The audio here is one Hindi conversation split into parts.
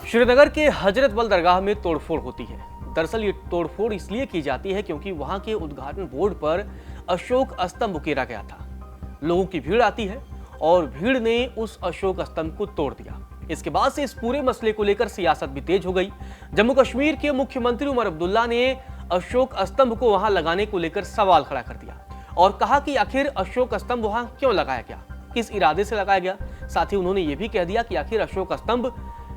श्रीनगर के हजरत बल दरगाह में तोड़फोड़ होती है। दरअसल ये तोड़फोड़ इसलिए की जाती है क्योंकि वहां के उद्घाटन बोर्ड पर अशोक स्तंभ उकेरा गया था। लोगों की भीड़ आती है और भीड़ ने उस अशोक स्तंभ को तोड़ दिया। इसके बाद से इस पूरे मसले को लेकर सियासत भी तेज हो गई। जम्मू कश्मीर के मुख्यमंत्री उमर अब्दुल्ला ने अशोक स्तंभ को वहां लगाने को लेकर सवाल खड़ा कर दिया और कहा कि आखिर अशोक स्तंभ वहां क्यों लगाया गया, किस इरादे से लगाया गया। साथ ही उन्होंने ये भी कह दिया कि आखिर अशोक स्तंभ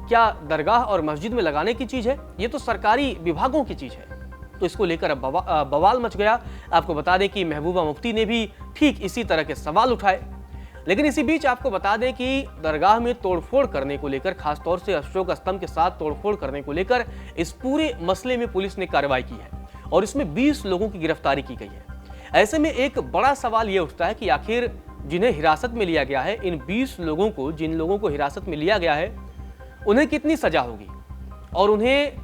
क्या दरगाह और मस्जिद में लगाने की चीज है, ये तो सरकारी विभागों की चीज है। तो इसको लेकर अब बवाल मच गया। आपको बता दें कि महबूबा मुफ्ती ने भी ठीक इसी तरह के सवाल उठाए। लेकिन इसी बीच आपको बता दें कि दरगाह में तोड़फोड़ करने को लेकर, खासतौर से अशोक स्तंभ के साथ तोड़फोड़ करने को लेकर इस पूरे मसले में पुलिस ने कार्रवाई की है और इसमें 20 लोगों की गिरफ्तारी की गई है। ऐसे में एक बड़ा सवाल यह उठता है कि आखिर जिन्हें हिरासत में लिया गया है, इन 20 लोगों को, जिन लोगों को हिरासत में लिया गया है, उन्हें कितनी सजा होगी और उन्हें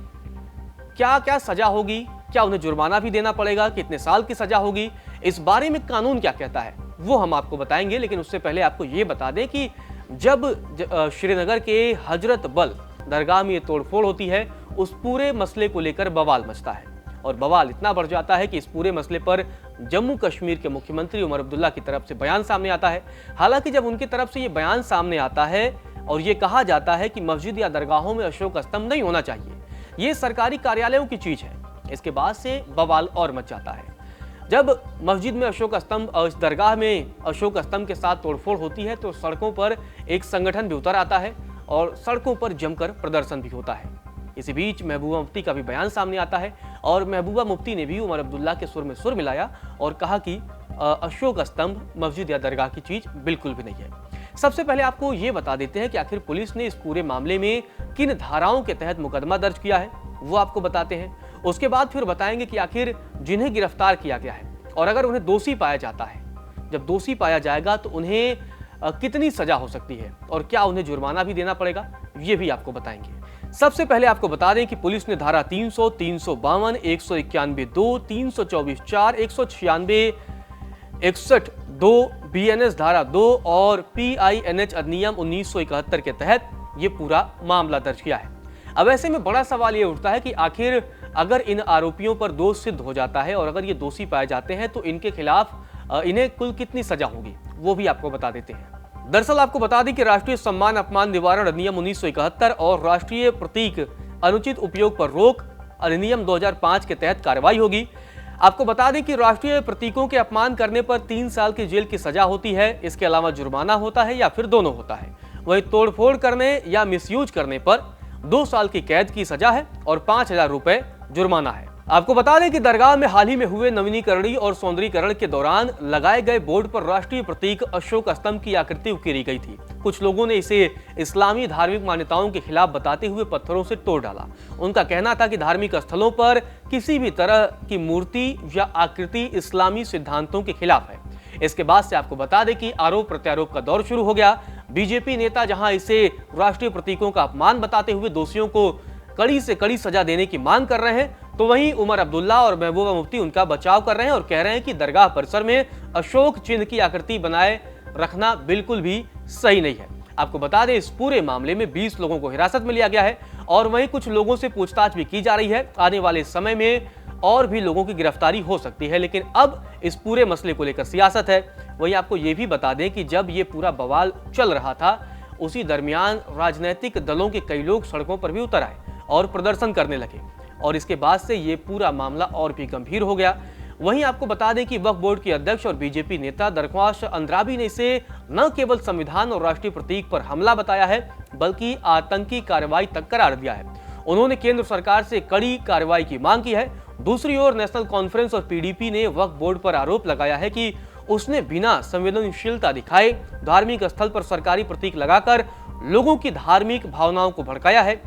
क्या क्या सजा होगी, क्या उन्हें जुर्माना भी देना पड़ेगा, कितने साल की सजा होगी, इस बारे में कानून क्या कहता है वो हम आपको बताएंगे। लेकिन उससे पहले आपको यह बता दें कि जब श्रीनगर के हजरत बल दरगाह में तोड़फोड़ होती है, उस पूरे मसले को लेकर बवाल मचता है और बवाल इतना बढ़ जाता है कि इस पूरे मसले पर जम्मू कश्मीर के मुख्यमंत्री उमर अब्दुल्ला की तरफ से बयान सामने आता है। हालांकि जब उनकी तरफ से ये बयान सामने आता है और ये कहा जाता है कि मस्जिद या दरगाहों में अशोक स्तंभ नहीं होना चाहिए, ये सरकारी कार्यालयों की चीज है, इसके बाद से बवाल और मच जाता है। जब मस्जिद में अशोक स्तंभ, दरगाह में अशोक स्तंभ के साथ तोड़फोड़ होती है तो सड़कों पर एक संगठन भी उतर आता है और सड़कों पर जमकर प्रदर्शन भी होता है। इसी बीच महबूबा मुफ्ती का भी बयान सामने आता है और महबूबा मुफ्ती ने भी उमर अब्दुल्ला के सुर में सुर मिलाया और कहा कि अशोक स्तंभ मस्जिद या दरगाह की चीज बिल्कुल भी नहीं है। सबसे पहले आपको ये बता देते हैं कि आखिर पुलिस ने इस पूरे मामले में किन धाराओं के तहत मुकदमा दर्ज किया है, वो आपको बताते हैं। उसके बाद फिर बताएंगे कि आखिर जिन्हें गिरफ्तार किया गया है और अगर उन्हें दोषी पाया जाता है, जब दोषी पाया जाएगा तो उन्हें कितनी सजा हो सकती है और क्या उन्हें जुर्माना भी देना पड़ेगा, ये भी आपको बताएंगे। सबसे पहले आपको बता दें कि पुलिस ने धारा 300, 352, 191(2), 324(4), 196, 61(2), BNS धारा 2 और PINH अधिनियम 1971 के तहत ये पूरा मामला दर्ज किया है। अब ऐसे में बड़ा सवाल ये उठता है कि आखिर अगर इन आरोपियों पर दोष सिद्ध हो जाता है और अगर ये दोषी पाए जाते हैं तो इनके खिलाफ इन्हें कुल कितनी सजा होगी, वो भी आपको बता देते हैं। दरअसल आपको बता दें कि राष्ट्रीय सम्मान अपमान निवारण अधिनियम 1971 और राष्ट्रीय प्रतीक अनुचित उपयोग पर रोक अधिनियम 2005 के तहत कार्रवाई होगी। आपको बता दें कि राष्ट्रीय प्रतीकों के अपमान करने पर 3 साल की जेल की सजा होती है। इसके अलावा जुर्माना होता है या फिर दोनों होता है। वहीं तोड़फोड़ करने या मिसयूज करने पर 2 साल की कैद की सजा है और 5,000 रुपए जुर्माना है। आपको बता दें कि दरगाह में हाल ही में हुए नवीनीकरण और सौंदर्यीकरण के दौरान लगाए गए बोर्ड पर राष्ट्रीय प्रतीक अशोक स्तंभ की आकृति उकेरी गई थी। कुछ लोगों ने इसे इस्लामी धार्मिक मान्यताओं के खिलाफ बताते हुए पत्थरों से तोड़ डाला। उनका कहना था कि धार्मिक स्थलों पर किसी भी तरह की मूर्ति या आकृति इस्लामी सिद्धांतों के खिलाफ है। इसके बाद से आपको बता दें कि आरोप प्रत्यारोप का दौर शुरू हो गया। बीजेपी नेता जहां इसे राष्ट्रीय प्रतीकों का अपमान बताते हुए दोषियों को कड़ी से कड़ी सजा देने की मांग कर रहे हैं, तो वहीं उमर अब्दुल्ला और महबूबा मुफ्ती उनका बचाव कर रहे हैं और कह रहे हैं कि दरगाह परिसर में अशोक चिन्ह की आकृति बनाए रखना बिल्कुल भी सही नहीं है। आपको बता दें इस पूरे मामले में 20 लोगों को हिरासत में लिया गया है और वहीं कुछ लोगों से पूछताछ भी की जा रही है। आने वाले समय में और भी लोगों की गिरफ्तारी हो सकती है, लेकिन अब इस पूरे मसले को लेकर सियासत है। वहीं आपको ये भी बता दें कि जब ये पूरा बवाल चल रहा था, उसी दरमियान राजनीतिक दलों के कई लोग सड़कों पर भी उतर आए और प्रदर्शन करने लगे और इसके बाद से ये पूरा मामला और भी गंभीर हो गया। वहीं आपको बता दें कि वक्फ बोर्ड के अध्यक्ष और बीजेपी नेता दरख्वास्त अंद्राबी ने इसे न केवल संविधान और राष्ट्रीय प्रतीक पर हमला बताया है, बल्कि आतंकी कार्रवाई तक करार दिया है। उन्होंने केंद्र सरकार से कड़ी कार्रवाई की मांग की है। दूसरी ओर नेशनल कॉन्फ्रेंस और PDP ने वक्फ बोर्ड पर आरोप लगाया है कि उसने बिना संवेदनशीलता दिखाए धार्मिक स्थल पर सरकारी प्रतीक लगाकर लोगों की धार्मिक भावनाओं को भड़काया है।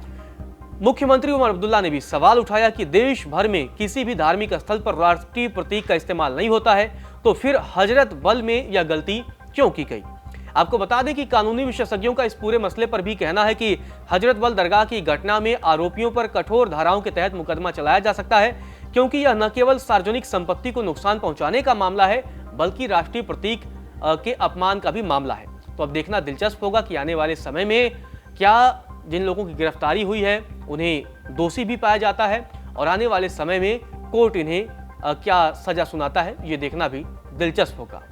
मुख्यमंत्री उमर अब्दुल्ला ने भी सवाल उठाया कि देश भर में किसी भी धार्मिक स्थल पर राष्ट्रीय प्रतीक का इस्तेमाल नहीं होता है, तो फिर हजरत बल में यह गलती क्यों की गई। आपको बता दें कि कानूनी विशेषज्ञों का इस पूरे मसले पर भी कहना है कि हजरत बल दरगाह की घटना में आरोपियों पर कठोर धाराओं के तहत मुकदमा चलाया जा सकता है, क्योंकि यह न केवल सार्वजनिक संपत्ति को नुकसान पहुंचाने का मामला है, बल्कि राष्ट्रीय प्रतीक के अपमान का भी मामला है। तो अब देखना दिलचस्प होगा कि आने वाले समय में क्या जिन लोगों की गिरफ्तारी हुई है उन्हें दोषी भी पाया जाता है और आने वाले समय में कोर्ट इन्हें क्या सजा सुनाता है ये देखना भी दिलचस्प होगा।